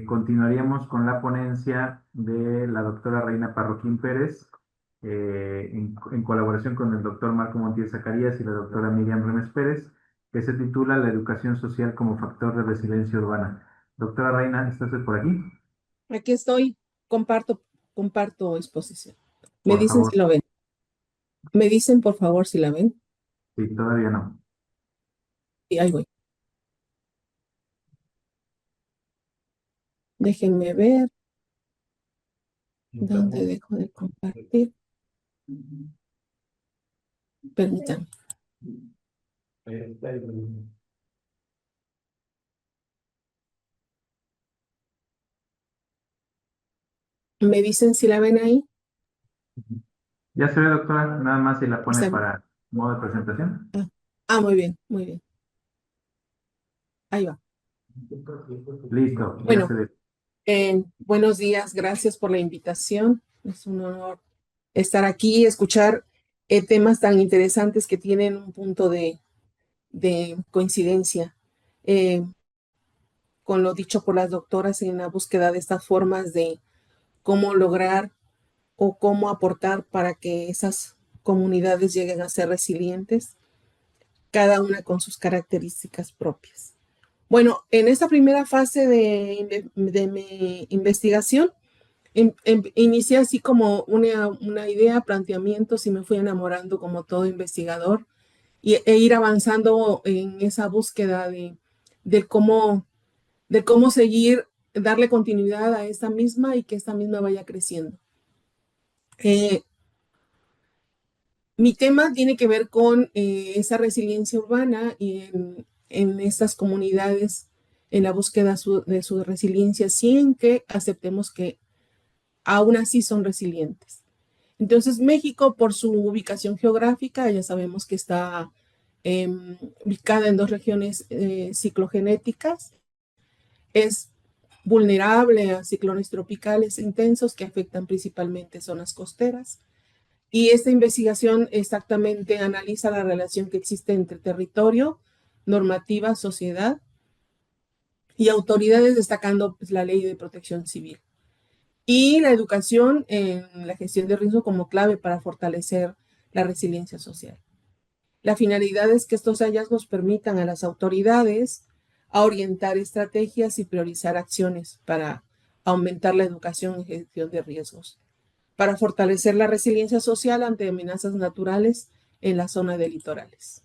Continuaríamos con la ponencia de la doctora Reina Parroquín Pérez, en colaboración con el doctor Marco Montiel Zacarías y la doctora Miriam Remes Pérez, que se titula La educación social como factor de resiliencia urbana. Doctora Reina, ¿estás por aquí? Aquí estoy, comparto exposición. Me Por dicen favor. si lo ven. Me dicen, por favor, si la ven. Sí, todavía no. Y ahí voy. Déjenme ver dónde dejo de compartir. Permítanme. Me dicen si la ven ahí. Ya se ve, doctora, nada más si la pone ¿Está bien? para modo de presentación. Muy bien, muy bien. Ahí va. Listo, ya Bueno, se ve. buenos días, gracias por la invitación. Es un honor estar aquí y escuchar temas tan interesantes que tienen un punto de coincidencia con lo dicho por las doctoras en la búsqueda de estas formas de cómo lograr o cómo aportar para que esas comunidades lleguen a ser resilientes, cada una con sus características propias. Bueno, en esta primera fase de mi investigación, inicié así como una idea, planteamientos y me fui enamorando como todo investigador e ir avanzando en esa búsqueda de cómo, de cómo seguir, darle continuidad a esta misma y que esta misma vaya creciendo. Mi tema tiene que ver con esa resiliencia urbana y en estas comunidades, en la búsqueda de su resiliencia, sin que aceptemos que aún así son resilientes. Entonces, México, por su ubicación geográfica, ya sabemos que está ubicada en dos regiones ciclogenéticas, es vulnerable a ciclones tropicales intensos que afectan principalmente zonas costeras. Y esta investigación exactamente analiza la relación que existe entre territorio, normativa, sociedad y autoridades, destacando pues, la ley de protección civil. Y la educación en la gestión de riesgo como clave para fortalecer la resiliencia social. La finalidad es que estos hallazgos permitan a las autoridades a orientar estrategias y priorizar acciones para aumentar la educación en gestión de riesgos, para fortalecer la resiliencia social ante amenazas naturales en la zona de litorales.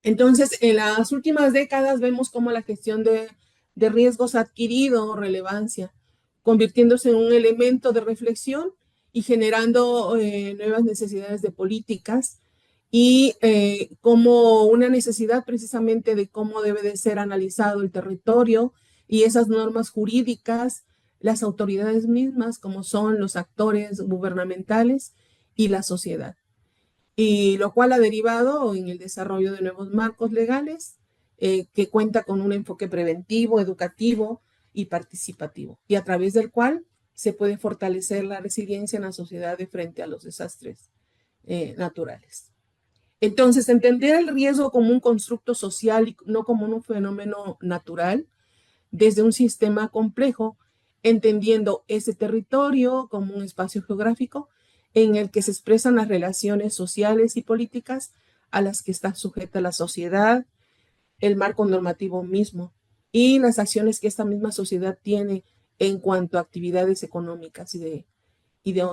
Entonces, en las últimas décadas vemos cómo la gestión de riesgos ha adquirido relevancia, convirtiéndose en un elemento de reflexión y generando nuevas necesidades de políticas y como una necesidad precisamente de cómo debe de ser analizado el territorio y esas normas jurídicas, las autoridades mismas, como son los actores gubernamentales y la sociedad. Y lo cual ha derivado en el desarrollo de nuevos marcos legales que cuenta con un enfoque preventivo, educativo y participativo, y a través del cual se puede fortalecer la resiliencia en la sociedad de frente a los desastres naturales. Entonces, entender el riesgo como un constructo social y no como un fenómeno natural desde un sistema complejo, entendiendo ese territorio como un espacio geográfico en el que se expresan las relaciones sociales y políticas a las que está sujeta la sociedad, el marco normativo mismo y las acciones que esta misma sociedad tiene en cuanto a actividades económicas y de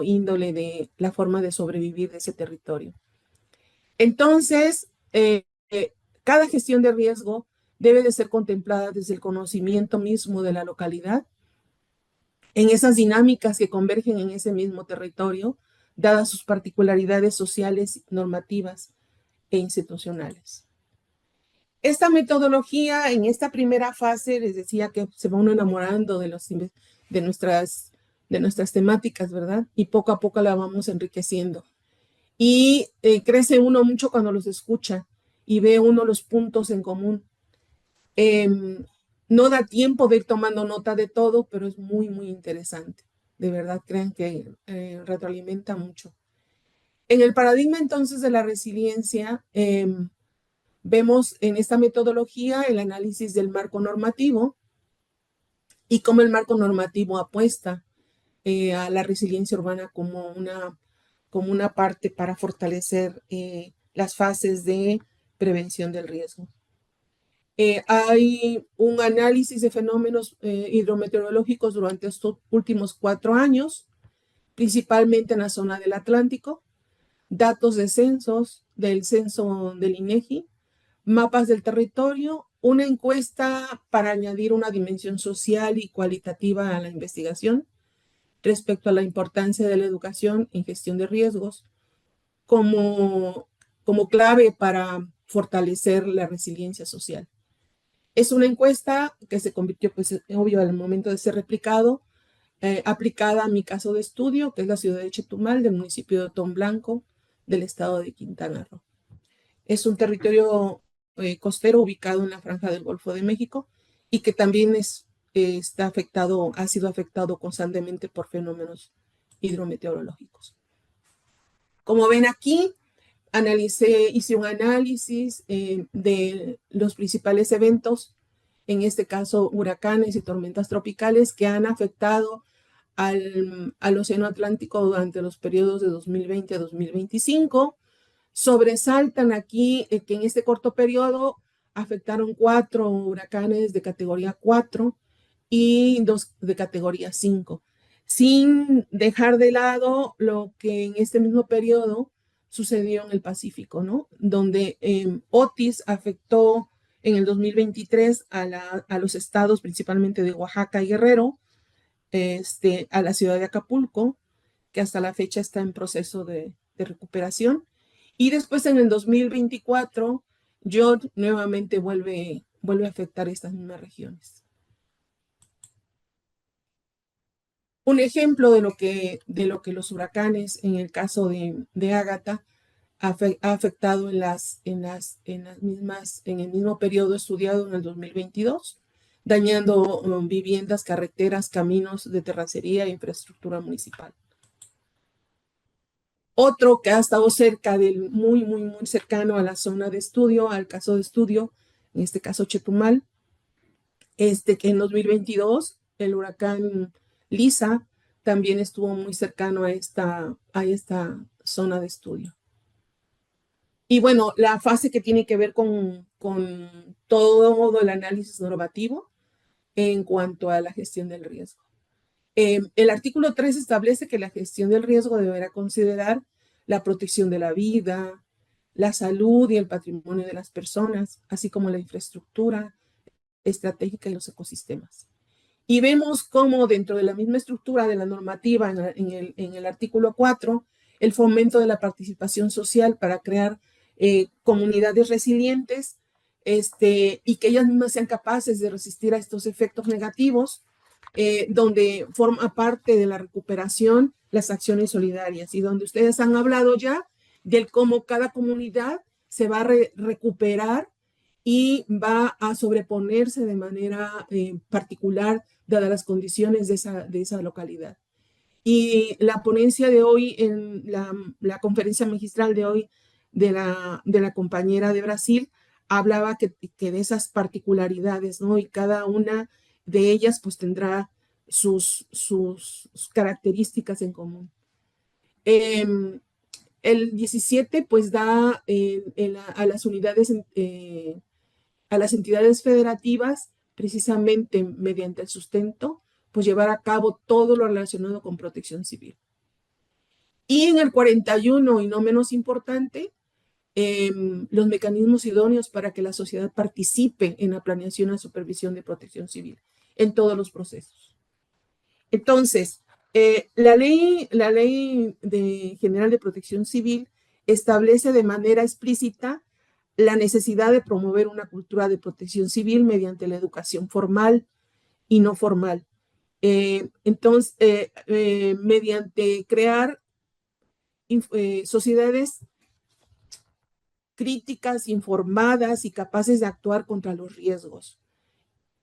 índole de la forma de sobrevivir de ese territorio. Entonces, cada gestión de riesgo debe de ser contemplada desde el conocimiento mismo de la localidad, en esas dinámicas que convergen en ese mismo territorio, dadas sus particularidades sociales, normativas e institucionales. Esta metodología, en esta primera fase, les decía que se va uno enamorando de nuestras temáticas, ¿verdad? Y poco a poco la vamos enriqueciendo. Y crece uno mucho cuando los escucha y ve uno los puntos en común. No da tiempo de ir tomando nota de todo, pero es muy, muy interesante. De verdad, crean que retroalimenta mucho. En el paradigma entonces de la resiliencia, vemos en esta metodología el análisis del marco normativo, y cómo el marco normativo apuesta a la resiliencia urbana como una parte para fortalecer las fases de prevención del riesgo. Hay un análisis de fenómenos hidrometeorológicos durante estos últimos 4 años, principalmente en la zona del Atlántico, datos de censos, del censo del INEGI, mapas del territorio, una encuesta para añadir una dimensión social y cualitativa a la investigación respecto a la importancia de la educación en gestión de riesgos como, como clave para fortalecer la resiliencia social. Es una encuesta que se convirtió, pues, obvio, al momento de ser replicado, aplicada a mi caso de estudio, que es la ciudad de Chetumal, del municipio de Otón Blanco, del estado de Quintana Roo. Es un territorio costero ubicado en la franja del Golfo de México y que también está afectado, ha sido afectado constantemente por fenómenos hidrometeorológicos. Como ven aquí, hice un análisis de los principales eventos, en este caso huracanes y tormentas tropicales que han afectado al Océano Atlántico durante los periodos de 2020 a 2025. Sobresaltan aquí que en este corto periodo afectaron 4 huracanes de categoría 4 y 2 de categoría 5, sin dejar de lado lo que en este mismo periodo sucedió en el Pacífico, ¿no? Donde Otis afectó en el 2023 a los estados principalmente de Oaxaca y Guerrero, a la ciudad de Acapulco, que hasta la fecha está en proceso de recuperación. Y después en el 2024, John nuevamente vuelve a afectar estas mismas regiones. Un ejemplo de lo que los huracanes, en el caso de Ágata, ha afectado en el mismo periodo estudiado en el 2022, dañando viviendas, carreteras, caminos de terracería e infraestructura municipal. Otro que ha estado cerca muy cercano a la zona de estudio, al caso de estudio, en este caso Chetumal, que en 2022 el huracán Lisa también estuvo muy cercano a esta zona de estudio. Y bueno, la fase que tiene que ver con todo el análisis normativo en cuanto a la gestión del riesgo. El artículo 3 establece que la gestión del riesgo deberá considerar la protección de la vida, la salud y el patrimonio de las personas, así como la infraestructura estratégica y los ecosistemas. Y vemos cómo dentro de la misma estructura de la normativa en el artículo 4, el fomento de la participación social para crear comunidades resilientes y que ellas mismas sean capaces de resistir a estos efectos negativos, donde forma parte de la recuperación las acciones solidarias y donde ustedes han hablado ya del cómo cada comunidad se va a recuperar y va a sobreponerse de manera particular dadas las condiciones de esa localidad. Y la ponencia de hoy, en la conferencia magistral de hoy de la compañera de Brasil, hablaba que de esas particularidades, ¿no? Y cada una de ellas pues tendrá sus características en común. El 17 pues da a las unidades, a las entidades federativas, precisamente mediante el sustento, pues llevar a cabo todo lo relacionado con protección civil. Y en el 41, y no menos importante, los mecanismos idóneos para que la sociedad participe en la planeación y supervisión de protección civil en todos los procesos. Entonces, la ley general de protección civil establece de manera explícita la necesidad de promover una cultura de protección civil mediante la educación formal y no formal. Mediante crear sociedades críticas, informadas y capaces de actuar contra los riesgos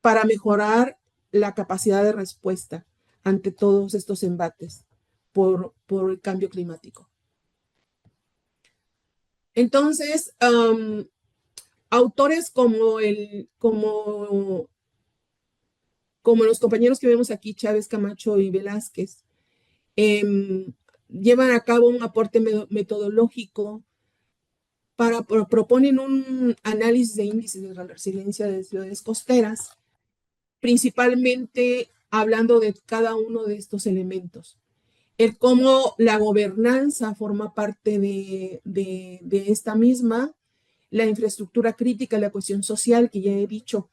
para mejorar la capacidad de respuesta ante todos estos embates por el cambio climático. Entonces, autores como como los compañeros que vemos aquí, Chávez, Camacho y Velázquez, llevan a cabo un aporte metodológico para proponen un análisis de índices de la resiliencia de ciudades costeras, principalmente hablando de cada uno de estos elementos. El cómo la gobernanza forma parte de esta misma, la infraestructura crítica, la cuestión social, que ya he dicho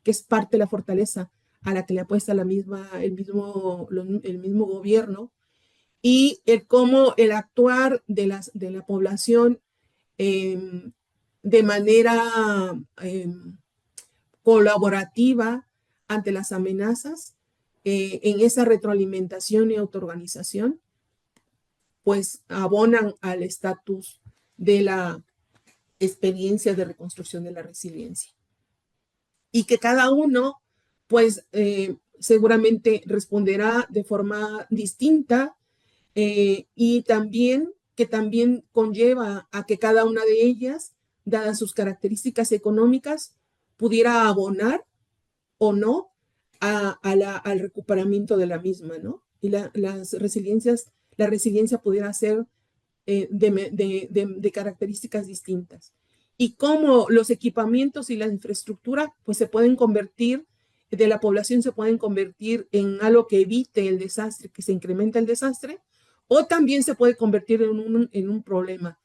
que es parte de la fortaleza a la que le apuesta el mismo gobierno, y el cómo el actuar de la población eh, de manera colaborativa ante las amenazas, en esa retroalimentación y autoorganización, pues abonan al estatus de la experiencia de reconstrucción de la resiliencia. Y que cada uno, pues, seguramente responderá de forma distinta, y también que también conlleva a que cada una de ellas, dadas sus características económicas, pudiera abonar o no al recuperamiento de la misma, ¿no? Y la resiliencia pudiera ser de características distintas. Y cómo los equipamientos y la infraestructura pues se pueden convertir, de la población se pueden convertir en algo que evite el desastre, que se incrementa el desastre, o también se puede convertir en un problema,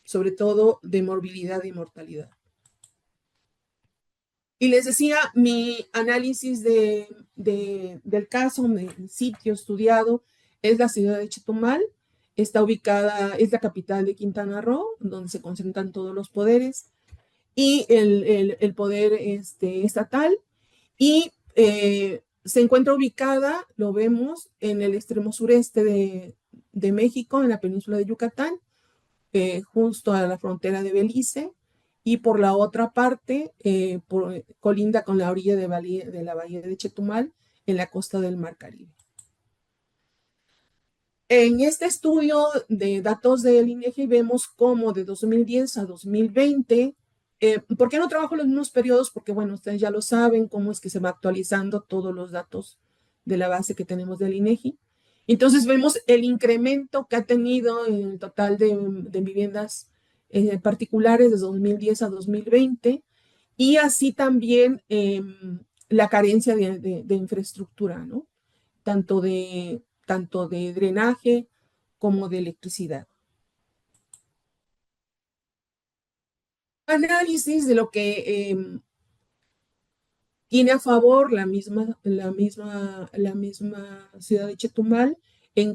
sobre todo de morbilidad y mortalidad. Y les decía, mi análisis del caso, del sitio estudiado, es la ciudad de Chetumal. Está ubicada, es la capital de Quintana Roo, donde se concentran todos los poderes y el poder estatal. Y se encuentra ubicada, lo vemos, en el extremo sureste de México, en la península de Yucatán, justo a la frontera de Belice, y por la otra parte, colinda con la orilla de la bahía de Chetumal, en la costa del Mar Caribe. En este estudio de datos del INEGI vemos cómo de 2010 a 2020, ¿por qué no trabajo los mismos periodos? Porque, bueno, ustedes ya lo saben, cómo es que se va actualizando todos los datos de la base que tenemos del INEGI. Entonces vemos el incremento que ha tenido en el total de viviendas particulares de 2010 a 2020, y así también la carencia de infraestructura, ¿no? Tanto tanto de drenaje como de electricidad. Análisis de lo que tiene a favor la misma ciudad de Chetumal en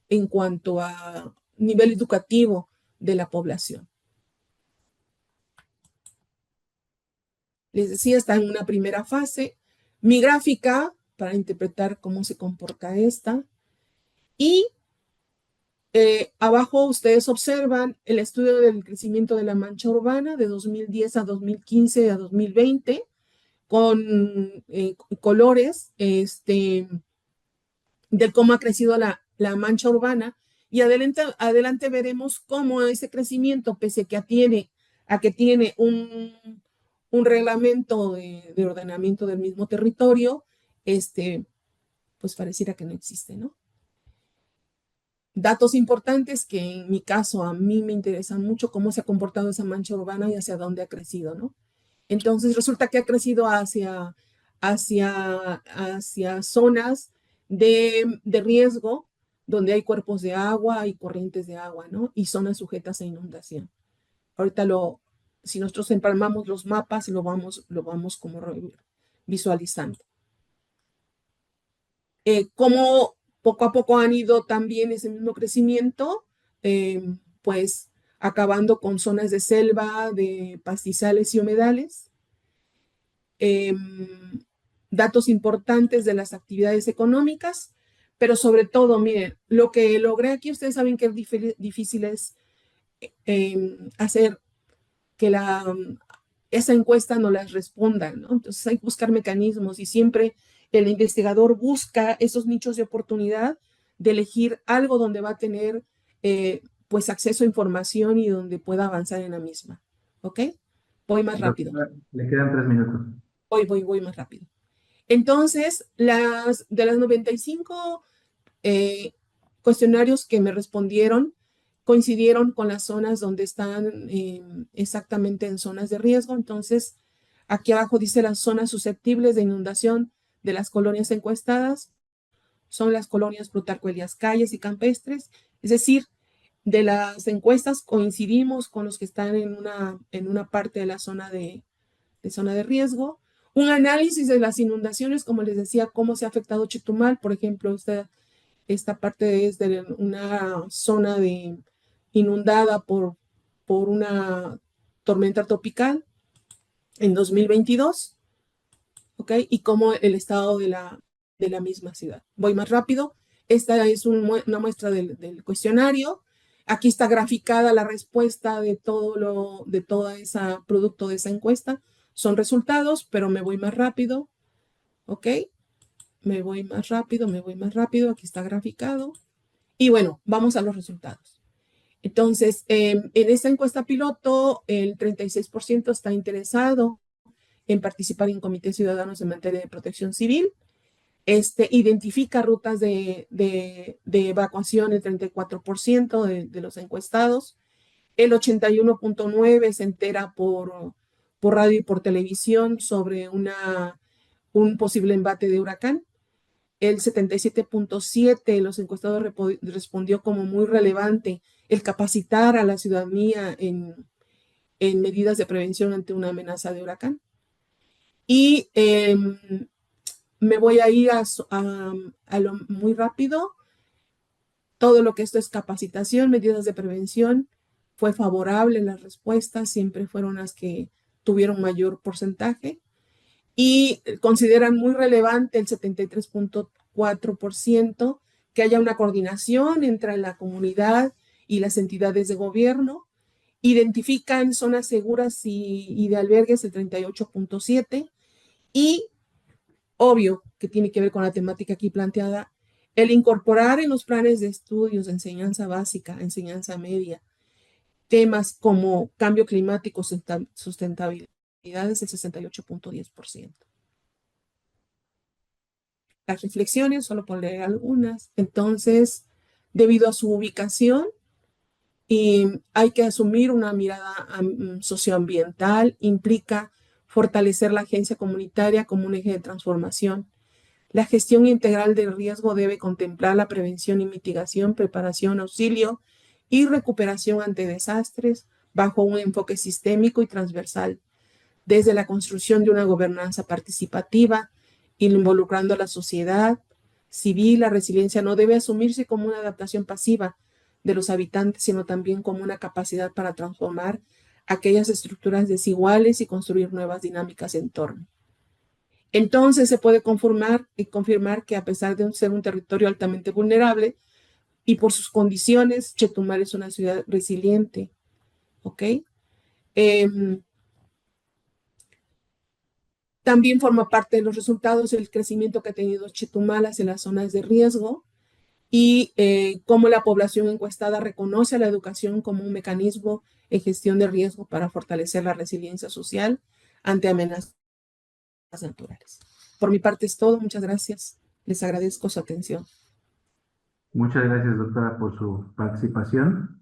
en cuanto a nivel educativo de la población. Les decía, está en una primera fase. Mi gráfica para interpretar cómo se comporta esta. Y abajo ustedes observan el estudio del crecimiento de la mancha urbana de 2010 a 2015 a 2020 con colores de cómo ha crecido la mancha urbana, y adelante veremos cómo ese crecimiento, pese a que tiene un reglamento de ordenamiento del mismo territorio, pues pareciera que no existe, ¿no? Datos importantes que en mi caso a mí me interesan mucho, cómo se ha comportado esa mancha urbana y hacia dónde ha crecido, ¿no? Entonces resulta que ha crecido hacia zonas de riesgo, donde hay cuerpos de agua y corrientes de agua, ¿no? Y zonas sujetas a inundación. Ahorita si nosotros empalmamos los mapas, lo vamos como visualizando. Cómo poco a poco han ido también ese mismo crecimiento, pues acabando con zonas de selva, de pastizales y humedales. Datos importantes de las actividades económicas, pero sobre todo, miren, lo que logré aquí, ustedes saben que es difícil es hacer que esa encuesta no las responda, ¿no? Entonces hay que buscar mecanismos, y siempre el investigador busca esos nichos de oportunidad de elegir algo donde va a tener pues acceso a información y donde pueda avanzar en la misma. ¿Ok? Voy más rápido. Doctora, le quedan 3 minutos. Voy más rápido. Entonces, de las 95 cuestionarios que me respondieron, coincidieron con las zonas donde están exactamente en zonas de riesgo. Entonces, aquí abajo dice las zonas susceptibles de inundación de las colonias encuestadas. Son las colonias Plutarco Elías Calles y Campestres. Es decir, de las encuestas coincidimos con los que están en una parte de la zona de riesgo. Un análisis de las inundaciones, como les decía, cómo se ha afectado Chetumal. Por ejemplo, esta parte es de una zona inundada por una tormenta tropical en 2022, ¿ok? Y cómo el estado de la misma ciudad. Voy más rápido. Esta es una muestra del cuestionario. Aquí está graficada la respuesta de toda esa producto de esa encuesta. Son resultados, pero me voy más rápido, ¿ok? Me voy más rápido, me voy más rápido. Aquí está graficado. Y bueno, vamos a los resultados. Entonces, en esta encuesta piloto, el 36% está interesado en participar en comités ciudadanos en materia de protección civil. Identifica rutas de evacuación el 34% de los encuestados. El 81.9% se entera por radio y por televisión sobre un posible embate de huracán. El 77.7% de los encuestados respondió como muy relevante el capacitar a la ciudadanía en medidas de prevención ante una amenaza de huracán. Y me voy a ir a lo muy rápido. Todo lo que esto es capacitación, medidas de prevención, fue favorable. Las respuestas siempre fueron las que tuvieron mayor porcentaje. Y consideran muy relevante el 73.4% que haya una coordinación entre la comunidad y las entidades de gobierno. Identifican zonas seguras y de albergues el 38.7%. Y obvio que tiene que ver con la temática aquí planteada, el incorporar en los planes de estudios de enseñanza básica, enseñanza media, temas como cambio climático, sustentabilidad es el 68.10%. Las reflexiones, solo por leer algunas. Entonces, debido a su ubicación, hay que asumir una mirada socioambiental, implica fortalecer la agencia comunitaria como un eje de transformación. La gestión integral del riesgo debe contemplar la prevención y mitigación, preparación, auxilio y recuperación ante desastres bajo un enfoque sistémico y transversal, desde la construcción de una gobernanza participativa, involucrando a la sociedad civil. La resiliencia no debe asumirse como una adaptación pasiva de los habitantes, sino también como una capacidad para transformar aquellas estructuras desiguales y construir nuevas dinámicas en torno. Entonces se puede confirmar que a pesar de ser un territorio altamente vulnerable y por sus condiciones, Chetumal es una ciudad resiliente, ¿ok? También forma parte de los resultados el crecimiento que ha tenido Chetumal hacia las zonas de riesgo y cómo la población encuestada reconoce a la educación como un mecanismo en gestión de riesgo para fortalecer la resiliencia social ante amenazas naturales. Por mi parte es todo. Muchas gracias. Les agradezco su atención. Muchas gracias, doctora, por su participación.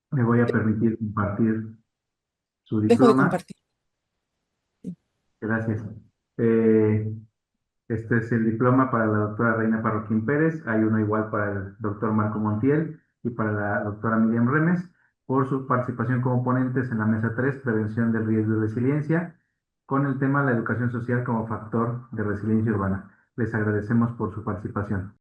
Me voy a permitir compartir su Dejo de diploma. compartir. Gracias. Este es el diploma para la doctora Reina Parroquín Pérez. Hay uno igual para el doctor Marco Montiel y para la doctora Miriam Remes por su participación como ponentes en la mesa 3, Prevención del Riesgo y Resiliencia, con el tema la educación social como factor de resiliencia urbana. Les agradecemos por su participación.